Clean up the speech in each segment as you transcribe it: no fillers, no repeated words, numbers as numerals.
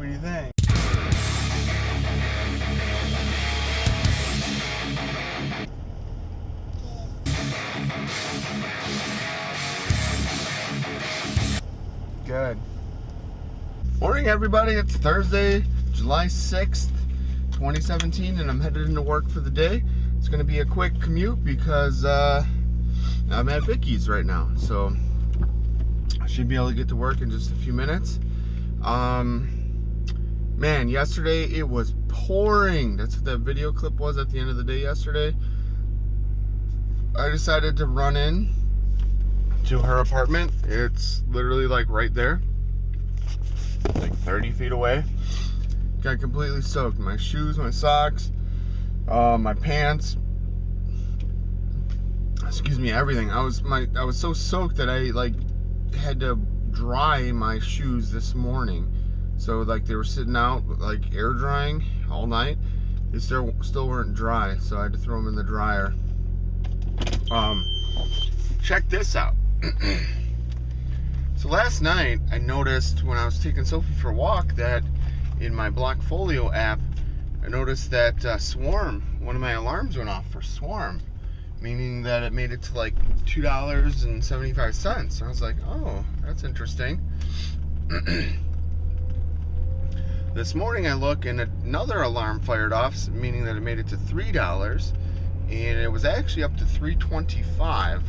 What do you think? Good. Morning, everybody. It's Thursday, July 6th, 2017, and I'm headed into work for the day. It's going to be a quick commute because I'm at Vicky's right now, so I should be able to get to work in just a few minutes. Man, yesterday it was pouring. That's what that video clip was at the end of the day yesterday. I decided to run in to her apartment. It's literally like right there, like 30 feet away. Got completely soaked. My shoes, my socks, my pants, excuse me, everything. I was so soaked that I like had to dry my shoes this morning. So like they were sitting out like air drying all night. They still weren't dry, so I had to throw them in the dryer. Check this out. So last night I noticed when I was taking Sophie for a walk that in my Blockfolio app I noticed that Swarm, one of my alarms went off for Swarm, meaning that it made it to like $2.75. I was like, oh, that's interesting. This morning I look and another alarm fired off, meaning that it made it to $3, and it was actually up to $3.25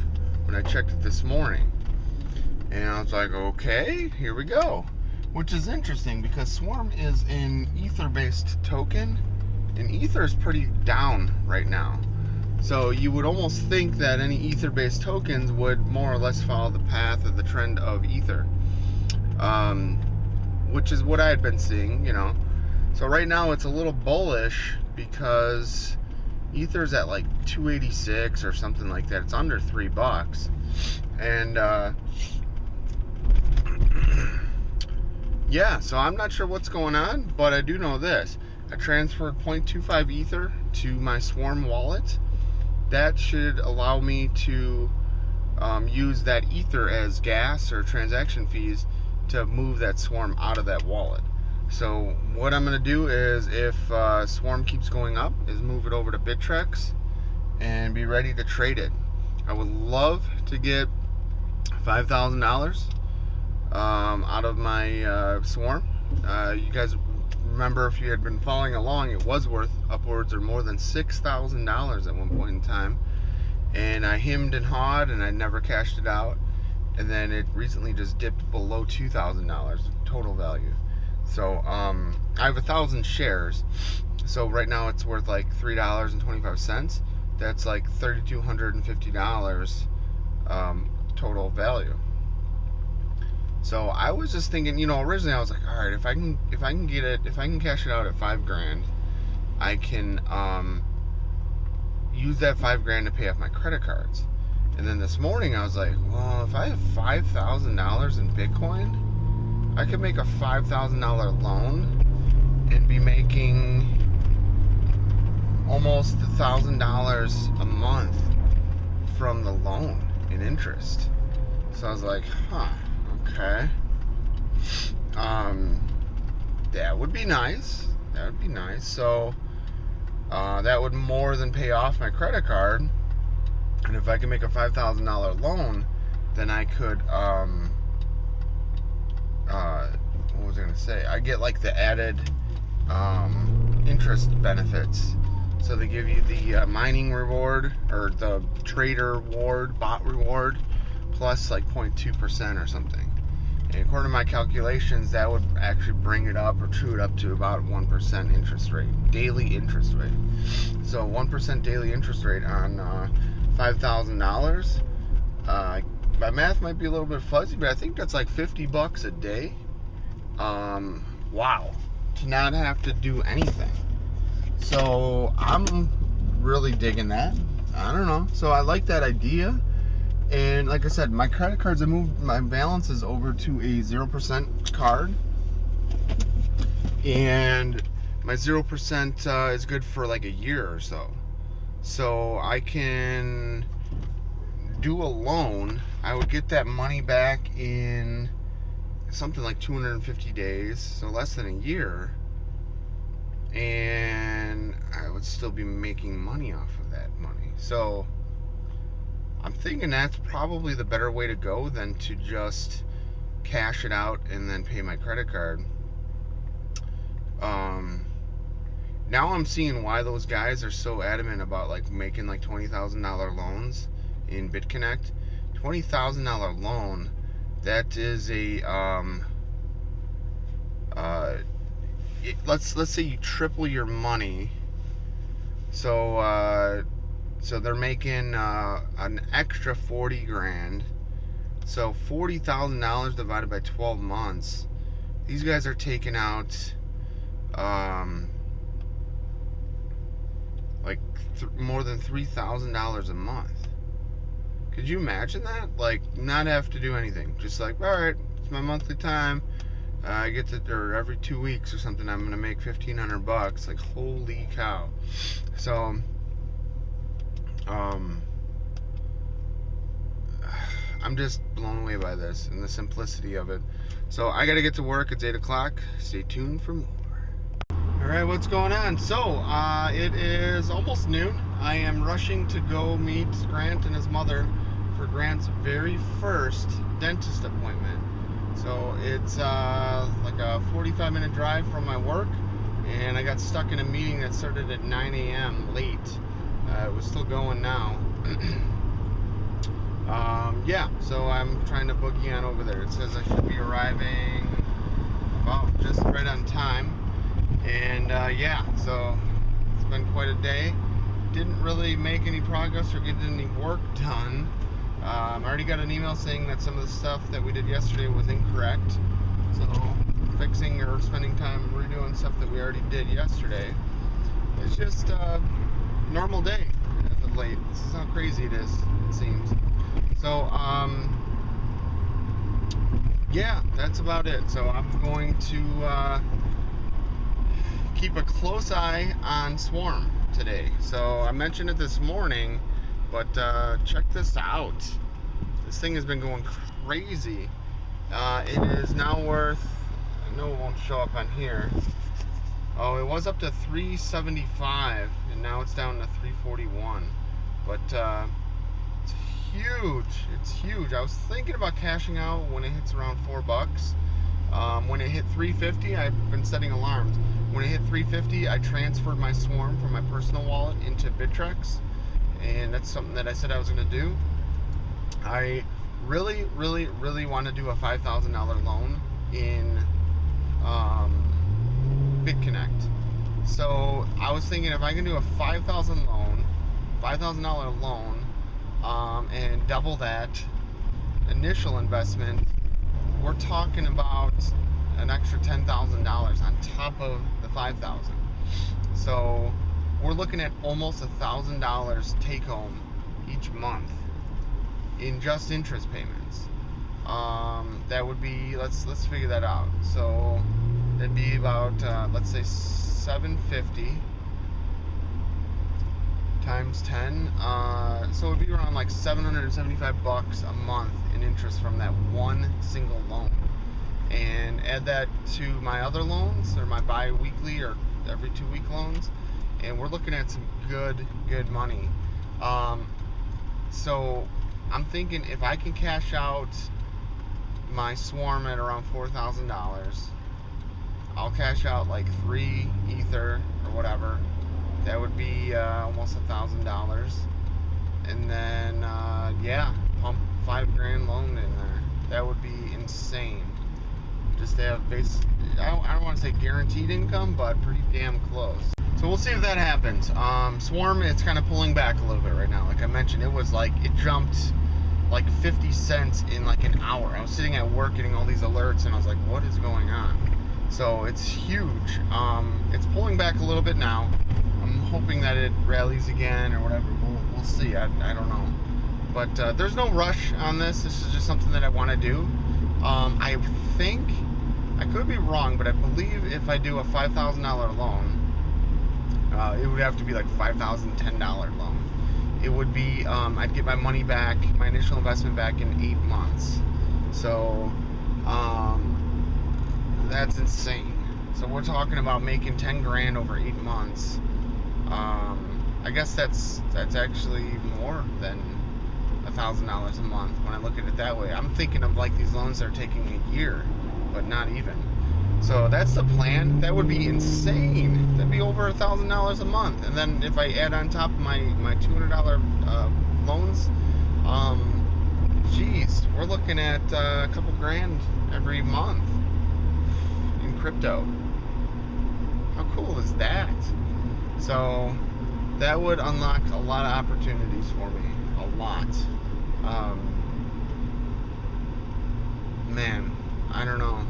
when I checked it this morning. And I was like, okay, here we go. Which is interesting because Swarm is an Ether-based token, and Ether is pretty down right now. So you would almost think that any Ether-based tokens would more or less follow the path of the trend of Ether. Which is what I had been seeing, you know. So right now it's a little bullish because Ether's at like 286 or something like that. It's under $3. And yeah, so I'm not sure what's going on, but I do know this. I transferred 0.25 Ether to my Swarm wallet. That should allow me to use that Ether as gas or transaction fees to move that Swarm out of that wallet. So what I'm going to do is, if Swarm keeps going up, is move it over to Bittrex and be ready to trade it. I would love to get $5,000 out of my Swarm. You guys remember, if you had been following along, it was worth upwards or more than $6,000 at one point in time, and I hemmed and hawed and I never cashed it out, and then it recently just dipped below $2,000 total value. So I have 1,000 shares, so right now it's worth like $3.25. That's like $3,250 total value. So I was just thinking, you know, originally I was like, all right, if I can cash it out at $5,000, I can use that $5,000 to pay off my credit cards. And then this morning I was like, well, if I have $5,000 in Bitcoin, I could make a $5,000 loan and be making almost $1,000 a month from the loan in interest. So I was like, huh, okay. That would be nice. That would be nice. So that would more than pay off my credit card. And if I can make a $5,000 loan, then I could, what was I going to say? I get like the added interest benefits. So they give you the mining reward, or the trader reward, bot reward, plus like 0.2% or something. And according to my calculations, that would actually bring it up or true it up to about 1% interest rate, daily interest rate. So 1% daily interest rate on $5,000. My math might be a little bit fuzzy, but I think that's like $50 a day. Wow, to not have to do anything. So I'm really digging that. I don't know. So I like that idea. And like I said, my credit cards, I moved my balances over to a 0% card. And my 0% is good for like a year or so. So I can do a loan. I would get that money back in something like 250 days, so less than a year, and I would still be making money off of that money. So I'm thinking that's probably the better way to go than to just cash it out and then pay my credit card. Now I'm seeing why those guys are so adamant about like making like $20,000 loans in BitConnect. $20,000 loan, that is a let's say you triple your money. So they're making an extra 40 grand. So $40,000 divided by 12 months. These guys are taking out like more than $3,000 a month. Could you imagine that? Like, not have to do anything. Just like, all right, it's my monthly time. I get to, or every 2 weeks or something, I'm gonna make $1,500. Like, holy cow! So, I'm just blown away by this and the simplicity of it. So I gotta get to work. It's 8 o'clock. Stay tuned for more. All right, what's going on? So it is almost noon. I am rushing to go meet Grant and his mother for Grant's very first dentist appointment. So it's like a 45-minute drive from my work, and I got stuck in a meeting that started at 9 a.m. late. It was still going now. Yeah, so I'm trying to boogie on over there. It says I should be arriving about just right on time. And yeah, so it's been quite a day. Didn't really make any progress or get any work done. I already got an email saying that some of the stuff that we did yesterday was incorrect. So fixing or spending time redoing stuff that we already did yesterday. It's just a normal day as of late. This is how crazy it is, it seems. So, yeah, that's about it. So I'm going to keep a close eye on Swarm today. So I mentioned it this morning, but check this out. This thing has been going crazy. It is now worth, I know it won't show up on here. Oh, it was up to 375, and now it's down to 341. But it's huge. It's huge. I was thinking about cashing out when it hits around $4. When it hit 350, I've been setting alarms. When it hit 350, I transferred my Swarm from my personal wallet into Bittrex, and that's something that I said I was going to do. I really want to do a $5,000 loan in BitConnect. So I was thinking if I can do a $5,000 loan, and double that initial investment, we're talking about an extra $10,000 on top of the $5,000. So we're looking at almost $1,000 take home each month in just interest payments. That would be, let's figure that out. So it'd be about let's say $750 times 10. So it'd be around like $775 a month in interest from that one single loan. And add that to my other loans, or my bi-weekly or every 2 week loans, and we're looking at some good money. So I'm thinking if I can cash out my Swarm at around $4,000, I'll cash out like 3 Ether or whatever. That would be almost $1,000, and then yeah, pump $5,000 loan in there. That would be insane. Just to have base, I don't want to say guaranteed income, but pretty damn close. So we'll see if that happens. Swarm, it's kind of pulling back a little bit right now. Like I mentioned, it was like, it jumped like 50 cents in like an hour. I was sitting at work getting all these alerts, and I was like, what is going on? So it's huge. It's pulling back a little bit now. I'm hoping that it rallies again or whatever. We'll see. I don't know. But there's no rush on this. This is just something that I want to do. I think, I could be wrong, but I believe if I do a $5,000 loan, it would have to be like $5,010 loan. It would be, I'd get my money back, my initial investment back in 8 months. So, That's insane. So we're talking about making 10 grand over 8 months. I guess that's actually more than $1,000 a month when I look at it that way. I'm thinking of like these loans that are taking a year, but not even. So that's the plan. That would be insane. That'd be over $1,000 a month. And then if I add on top of my $200 loans, geez, we're looking at a couple grand every month in crypto. How cool is that? So that would unlock a lot of opportunities for me. A lot. Man, I don't know.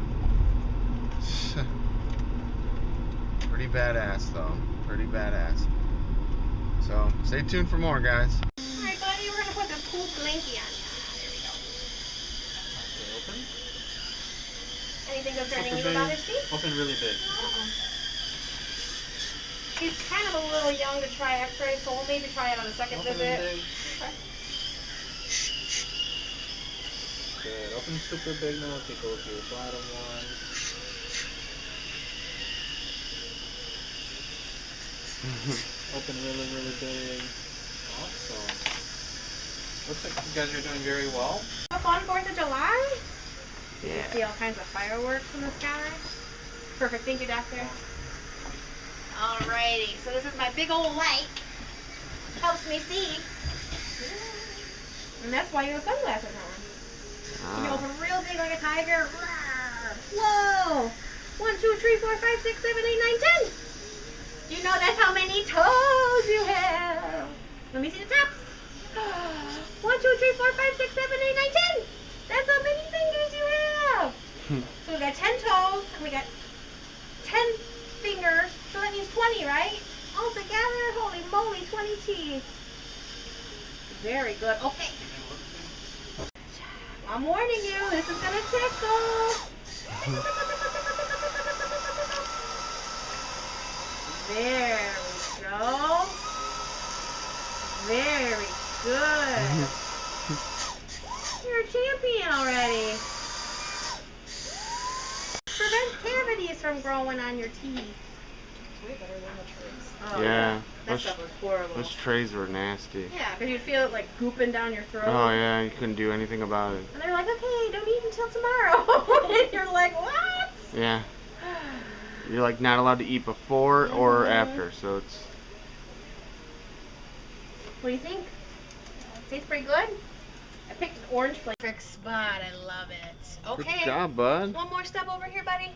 Pretty badass though. Pretty badass. So stay tuned for more, guys. Alright, buddy, we're gonna put this cool blankie on you. There we go. Open? Anything concerning you about his teeth? Open really big. He's kind of a little young to try x-ray, so we'll maybe try it on the second Open visit. big. Okay. Good. Open super big now. Take a look at your bottom one. Open really, really big. Awesome. Looks like you guys are doing very well. A fun 4th of July? Yeah. See all kinds of fireworks in the sky. Perfect. Thank you, doctor. Alrighty. So this is my big old light. Helps me see. And that's why you have sunglasses on. You open real big like a tiger. Whoa! 1, 2, 3, 4, 5, 6, 7, 8, 9, 10. Do you know that's how many toes you have? Let me see the tops. 1, 2, 3, 4, 5, 6, 7, 8, 9, 10. That's how many fingers you have. So we got 10 toes, and we got 10 fingers, so that means 20, right? All together, holy moly, 20 teeth. Very good. Okay. I'm warning you, this is gonna tickle. There we go. Very good. You're a champion already. Prevent cavities from growing on your teeth. It's way better than the trays. Oh, Yeah. That stuff was horrible. Those trays were nasty. Yeah, because you'd feel it like gooping down your throat. Oh yeah, you couldn't do anything about it. And they're like, okay, don't eat until tomorrow. And you're like, what? Yeah. You're like not allowed to eat before or after, so it's... What do you think? Tastes pretty good? I picked an orange flavor. Perfect spot, I love it. Okay. Good job, bud. One more step over here, buddy.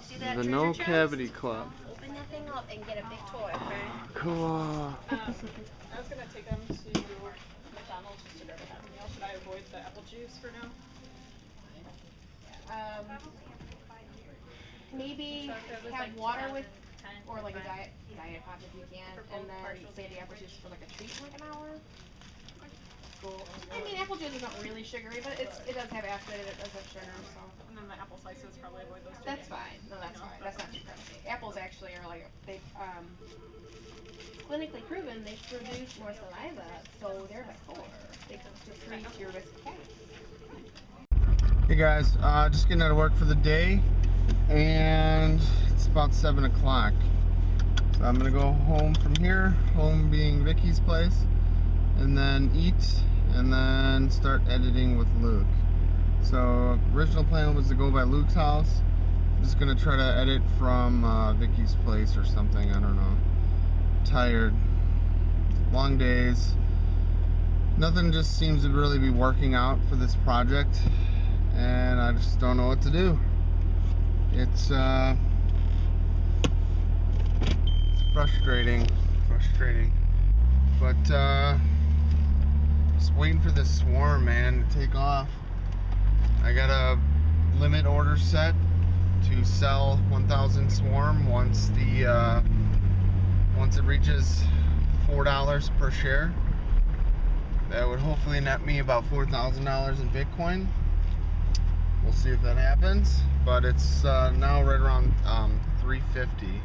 See that The treasure No chest? Cavity Club. Open that thing up and get a big toy, okay? Cool. I was going to take them to McDonald's just to grab a Happy Meal. Should I avoid the apple juice for now? Maybe have water with, or like a diet pop if you can, and then say the apple juice for like a treat in like an hour. Cool. I mean, apple juice isn't really sugary, but it does have acid, it does have sugar, so. And then the apple slices, probably avoid those two. That's fine. No, that's fine. That's not too crazy. Apples actually are like, they've clinically proven they produce more saliva, so therefore they can decrease your risk of cancer. Hey guys, just getting out of work for the day, and it's about 7 o'clock. So I'm gonna go home from here, home being Vicky's place, and then eat, and then start editing with Luke. So original plan was to go by Luke's house. I'm just gonna try to edit from Vicky's place or something, I don't know. Tired, long days. Nothing just seems to really be working out for this project, and I just don't know what to do. It's frustrating, but just waiting for this swarm, man, to take off. I got a limit order set to sell 1,000 swarm once it reaches $4 per share. That would hopefully net me about $4,000 in Bitcoin. We'll see if that happens, but it's now right around 350.